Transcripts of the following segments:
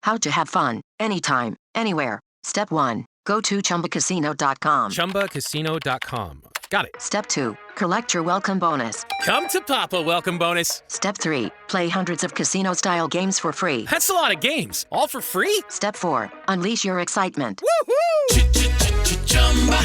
How to have fun, anytime, anywhere. Step 1. Go to ChumbaCasino.com. ChumbaCasino.com. Got it. Step 2. Collect your welcome bonus. Come to Papa welcome bonus. Step 3. Play hundreds of casino-style games for free. That's a lot of games. All for free? Step 4. Unleash your excitement. Woohoo!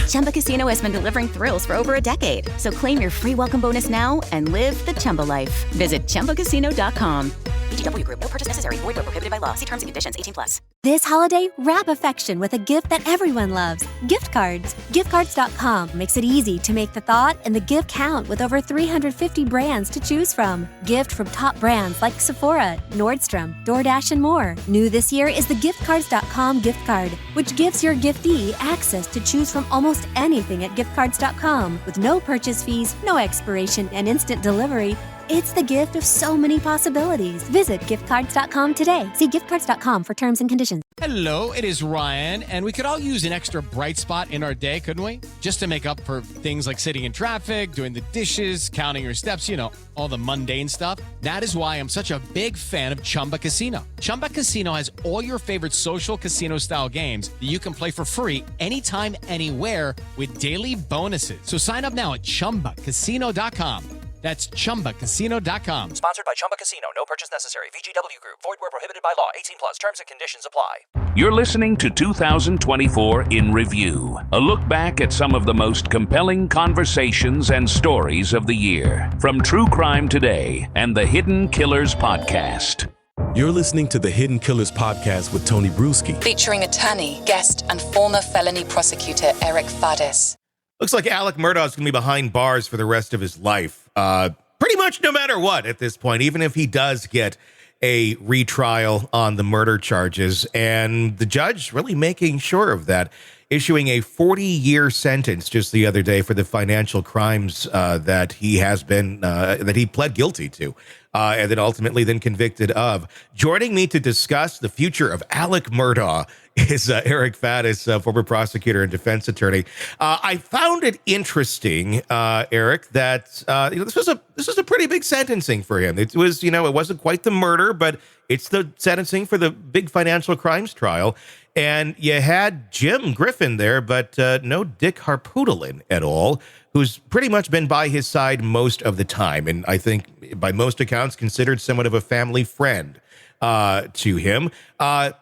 Chumba Casino has been delivering thrills for over a decade. So claim your free welcome bonus now and live the Chumba life. Visit ChumbaCasino.com. VGW Group. No purchase necessary. Void where prohibited by law. See terms and conditions. 18+. This holiday, wrap affection with a gift that everyone loves. Gift cards. Giftcards.com makes it easy to make the thought and the gift count with over 350 brands to choose from. Gift from top brands like Sephora, Nordstrom, DoorDash, and more. New this year is the Giftcards.com gift card, which gives your giftee access to choose from almost anything at Giftcards.com with no purchase fees, no expiration, and instant delivery. It's the gift of so many possibilities. Visit Giftcards.com today. See Giftcards.com for terms and conditions. Hello, it is Ryan, and we could all use an extra bright spot in our day, couldn't we? Just to make up for things like sitting in traffic, doing the dishes, counting your steps, you know, all the mundane stuff. That is why I'm such a big fan of Chumba Casino. Chumba Casino has all your favorite social casino-style games that you can play for free anytime, anywhere with daily bonuses. So sign up now at ChumbaCasino.com. That's ChumbaCasino.com. Sponsored by Chumba Casino. No purchase necessary. VGW Group. Void where prohibited by law. 18+. Terms and conditions apply. You're listening to 2024 in Review, a look back at some of the most compelling conversations and stories of the year. From True Crime Today and the Hidden Killers Podcast. You're listening to the Hidden Killers Podcast with Tony Brueski. Featuring attorney, guest, and former felony prosecutor Eric Fadis. Looks like Alec Murdaugh is going to be behind bars for the rest of his life. Pretty much no matter what at this point, even if he does get a retrial on the murder charges. And the judge really making sure of that, issuing a 40-year sentence just the other day for the financial crimes that he has been, that he pled guilty to. And then ultimately then convicted of. Joining me to discuss the future of Alec Murdaugh is Eric Fadis, former prosecutor and defense attorney. I found it interesting, Eric, that this was a pretty big sentencing for him. It was, it wasn't quite the murder, but it's the sentencing for the big financial crimes trial. And you had Jim Griffin there, but no Dick Harpootlian at all, who's pretty much been by his side most of the time. And I think by most accounts considered somewhat of a family friend to him.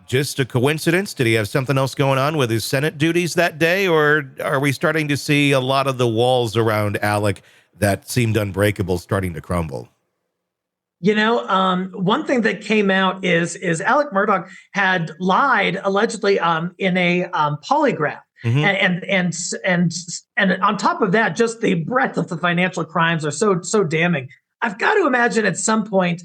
Just a coincidence? Did he have something else going on with his Senate duties that day? Or are we starting to see a lot of the walls around Alec that seemed unbreakable starting to crumble? One thing that came out is Alec Murdaugh had lied allegedly in a polygraph. Mm-hmm. And on top of that, just the breadth of the financial crimes are so damning. I've got to imagine at some point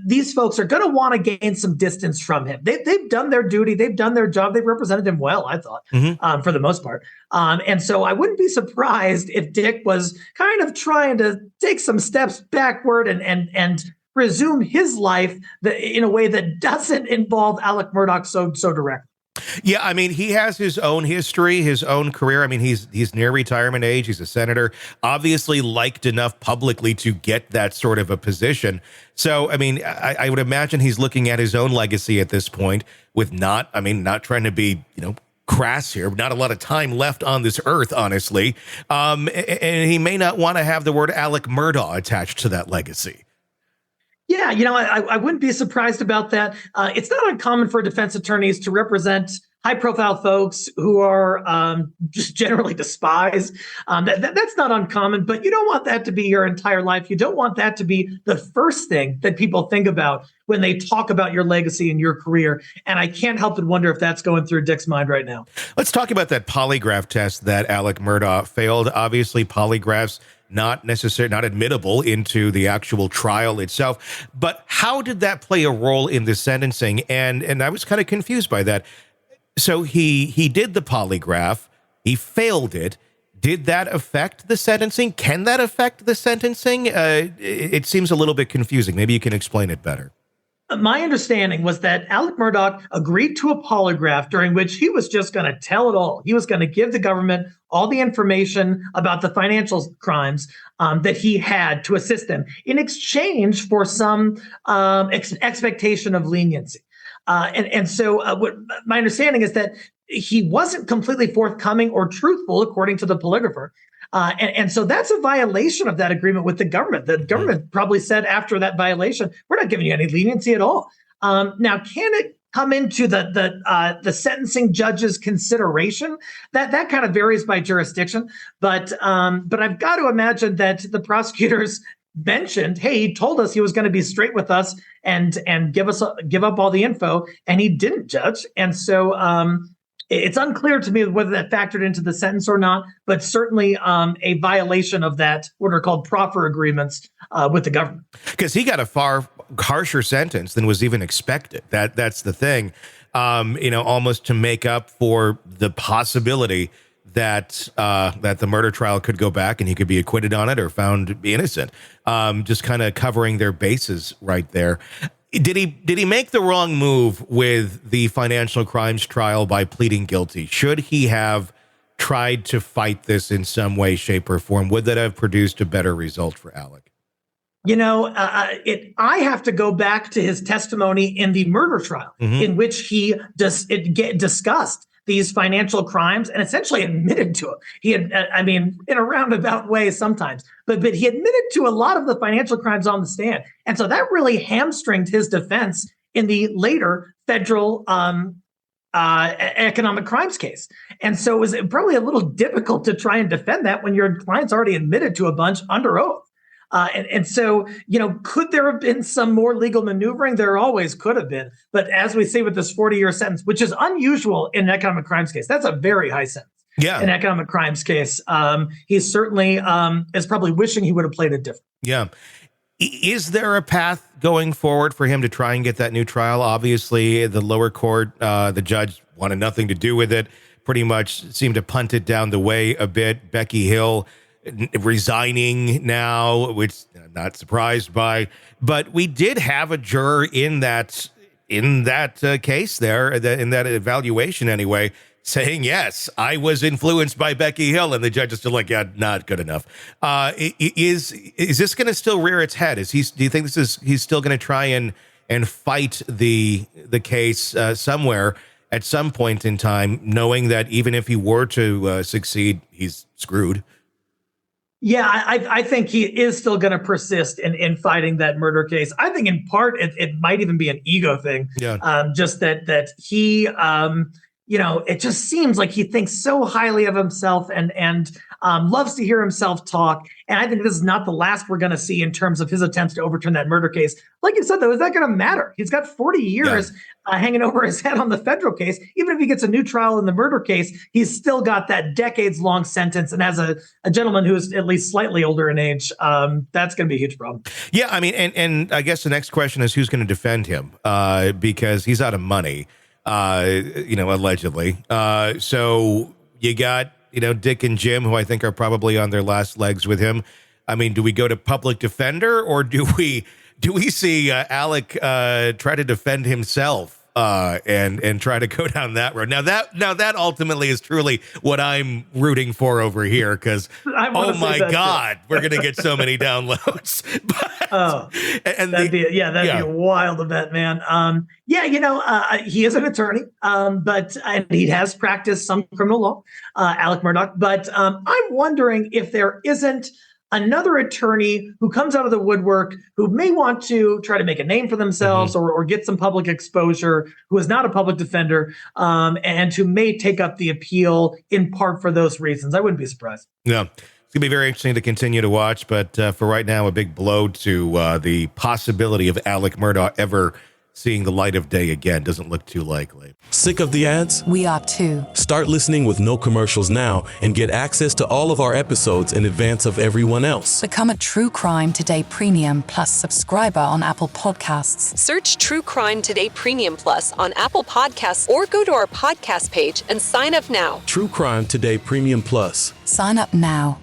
these folks are going to want to gain some distance from him. They've done their duty, they've done their job, they've represented him well, I thought, for the most part. And so I wouldn't be surprised if Dick was kind of trying to take some steps backward and resume his life in a way that doesn't involve Alec Murdaugh so directly. Yeah, I mean, he has his own history, his own career. I mean, he's near retirement age. He's a senator, obviously liked enough publicly to get that sort of a position. So, I mean, I would imagine he's looking at his own legacy at this point with not trying to be, crass here, not a lot of time left on this earth, honestly. And he may not want to have the word Alec Murdaugh attached to that legacy. Yeah, I wouldn't be surprised about that. It's not uncommon for defense attorneys to represent high-profile folks who are just generally despised. That's not uncommon, but you don't want that to be your entire life. You don't want that to be the first thing that people think about when they talk about your legacy and your career. And I can't help but wonder if that's going through Dick's mind right now. Let's talk about that polygraph test that Alec Murdaugh failed. Obviously, polygraphs not admittable into the actual trial itself. But how did that play a role in the sentencing? And I was kind of confused by that. So he did the polygraph, he failed it. Did that affect the sentencing? Can that affect the sentencing? It seems a little bit confusing. Maybe you can explain it better. My understanding was that Alec Murdaugh agreed to a polygraph during which he was just going to tell it all. He was going to give the government all the information about the financial crimes that he had to assist them in exchange for some expectation of leniency. So what my understanding is that he wasn't completely forthcoming or truthful, according to the polygrapher. And so that's a violation of that agreement with the government. The government probably said after that violation, we're not giving you any leniency at all. Now, can it come into the sentencing judge's consideration? That kind of varies by jurisdiction. But I've got to imagine that the prosecutors mentioned, hey, he told us he was going to be straight with us and give up all the info, and he didn't, judge. And so it's unclear to me whether that factored into the sentence or not, but certainly a violation of that, what are called proffer agreements with the government. Because he got a far harsher sentence than was even expected. That's the thing, almost to make up for the possibility that the murder trial could go back and he could be acquitted on it or found to be innocent. Just kind of covering their bases right there. Did he make the wrong move with the financial crimes trial by pleading guilty? Should he have tried to fight this in some way, shape, or form? Would that have produced a better result for Alec? I have to go back to his testimony in the murder trial, in which he discussed these financial crimes and essentially admitted to it. He had, in a roundabout way sometimes, but he admitted to a lot of the financial crimes on the stand. And so that really hamstringed his defense in the later federal economic crimes case. And so it was probably a little difficult to try and defend that when your client's already admitted to a bunch under oath. And so, could there have been some more legal maneuvering? There always could have been. But as we see with this 40-year sentence, which is unusual in an economic crimes case, that's a very high sentence. Yeah. In an economic crimes case, he certainly is probably wishing he would have played it different. Yeah. Is there a path going forward for him to try and get that new trial? Obviously, the lower court, the judge wanted nothing to do with it, pretty much seemed to punt it down the way a bit. Becky Hill resigning now, which I'm not surprised by, but we did have a juror in that case there, in that evaluation anyway, saying, yes, I was influenced by Becky Hill, and the judge is still like, yeah, not good enough. Is this going to still rear its head? Do you think he's still going to try and fight the case somewhere at some point in time, knowing that even if he were to succeed, he's screwed? Yeah, I think he is still going to persist in fighting that murder case. I think in part it might even be an ego thing. Yeah. Just that he, it just seems like he thinks so highly of himself and loves to hear himself talk. And I think this is not the last we're going to see in terms of his attempts to overturn that murder case. Like you said, though, is that going to matter? He's got 40 years hanging over his head on the federal case. Even if he gets a new trial in the murder case, he's still got that decades-long sentence. And as a gentleman who is at least slightly older in age, that's going to be a huge problem. Yeah, and I guess the next question is who's going to defend him because he's out of money, allegedly. So you got Dick and Jim, who I think are probably on their last legs with him. I mean, do we go to public defender or do we see Alec try to defend himself and try to go down that road? Now that ultimately is truly what I'm rooting for over here, because oh my God, we're gonna get so many downloads. That'd be a wild event, man. He is an attorney, but he has practiced some criminal law, Alec Murdaugh. But I'm wondering if there isn't another attorney who comes out of the woodwork who may want to try to make a name for themselves or get some public exposure, who is not a public defender, and who may take up the appeal in part for those reasons. I wouldn't be surprised. Yeah. It's going to be very interesting to continue to watch, but for right now, a big blow to the possibility of Alec Murdaugh ever seeing the light of day again doesn't look too likely. Sick of the ads? We are too. Start listening with no commercials now and get access to all of our episodes in advance of everyone else. Become a True Crime Today Premium Plus subscriber on Apple Podcasts. Search True Crime Today Premium Plus on Apple Podcasts or go to our podcast page and sign up now. True Crime Today Premium Plus. Sign up now.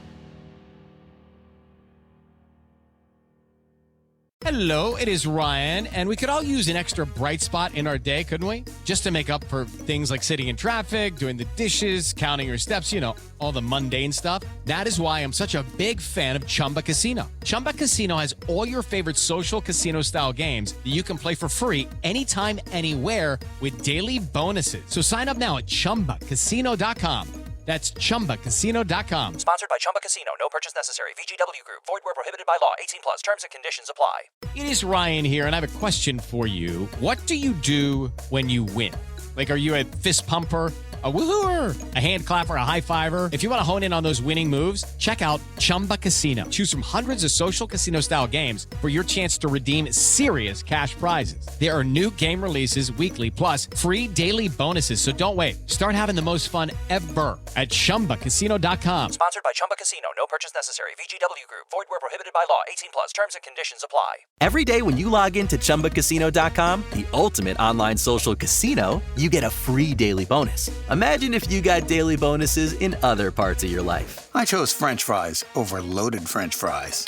Hello, it is Ryan, and we could all use an extra bright spot in our day, couldn't we? Just to make up for things like sitting in traffic, doing the dishes, counting your steps, all the mundane stuff. That is why I'm such a big fan of Chumba Casino. Chumba Casino has all your favorite social casino-style games that you can play for free anytime, anywhere with daily bonuses. So sign up now at ChumbaCasino.com. That's ChumbaCasino.com. Sponsored by Chumba Casino. No purchase necessary. VGW Group. Void where prohibited by law. 18 plus. Terms and conditions apply. It is Ryan here, and I have a question for you. What do you do when you win? Like, are you a fist pumper, a woohooer, a hand clapper, a high fiver? If you want to hone in on those winning moves, check out Chumba Casino. Choose from hundreds of social casino-style games for your chance to redeem serious cash prizes. There are new game releases weekly, plus free daily bonuses. So don't wait. Start having the most fun ever at ChumbaCasino.com. Sponsored by Chumba Casino. No purchase necessary. VGW Group. Void where prohibited by law. 18 plus. Terms and conditions apply. Every day when you log into ChumbaCasino.com, the ultimate online social casino, you get a free daily bonus. Imagine if you got daily bonuses in other parts of your life. I chose French fries over loaded French fries.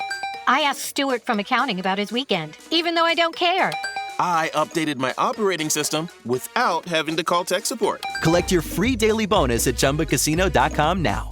I asked Stuart from accounting about his weekend, even though I don't care. I updated my operating system without having to call tech support. Collect your free daily bonus at ChumbaCasino.com now.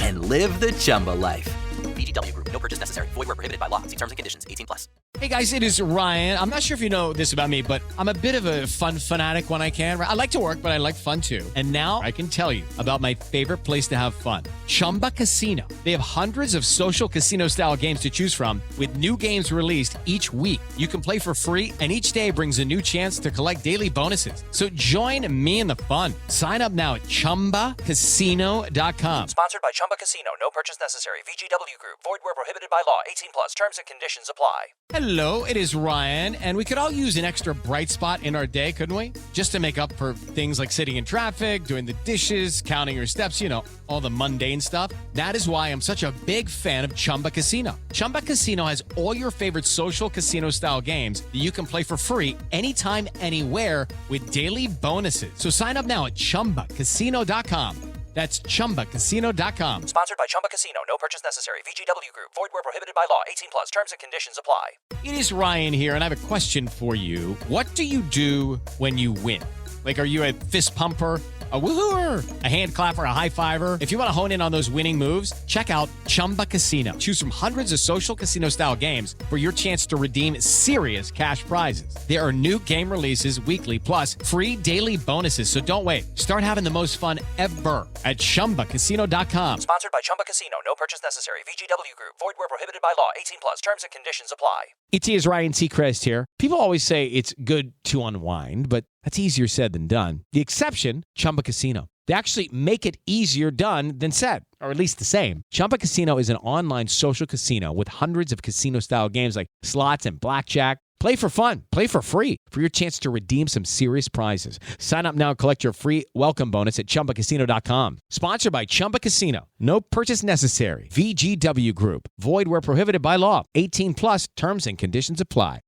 And live the Chumba life. VGW Group. No purchase necessary. Void where prohibited by law. See terms and conditions. 18 plus. Hey guys, it is Ryan. I'm not sure if you know this about me, but I'm a bit of a fun fanatic when I can. I like to work, but I like fun too. And now I can tell you about my favorite place to have fun, Chumba Casino. They have hundreds of social casino-style games to choose from with new games released each week. You can play for free, and each day brings a new chance to collect daily bonuses. So join me in the fun. Sign up now at ChumbaCasino.com. Sponsored by Chumba Casino. No purchase necessary. VGW Group. Void where prohibited by law. 18 plus. Terms and conditions apply. Hello, it is Ryan, and we could all use an extra bright spot in our day, couldn't we? Just to make up for things like sitting in traffic, doing the dishes, counting your steps, all the mundane stuff. That is why I'm such a big fan of Chumba Casino. Chumba Casino has all your favorite social casino-style games that you can play for free anytime, anywhere with daily bonuses. So sign up now at ChumbaCasino.com. That's ChumbaCasino.com. Sponsored by Chumba Casino. No purchase necessary. VGW Group. Void where prohibited by law. 18 plus. Terms and conditions apply. It is Ryan here, and I have a question for you. What do you do when you win? Like, are you a fist pumper, a woohooer, a hand clapper, a high fiver? If you want to hone in on those winning moves, check out Chumba Casino. Choose from hundreds of social casino-style games for your chance to redeem serious cash prizes. There are new game releases weekly, plus free daily bonuses. So don't wait. Start having the most fun ever at ChumbaCasino.com. Sponsored by Chumba Casino. No purchase necessary. VGW Group. Void where prohibited by law. 18 plus. Terms and conditions apply. It is Ryan Seacrest here. People always say it's good to unwind, but that's easier said than done. The exception, Chumba Casino. They actually make it easier done than said, or at least the same. Chumba Casino is an online social casino with hundreds of casino-style games like slots and blackjack. Play for fun. Play for free for your chance to redeem some serious prizes. Sign up now and collect your free welcome bonus at ChumbaCasino.com. Sponsored by Chumba Casino. No purchase necessary. VGW Group. Void where prohibited by law. 18 plus. Terms and conditions apply.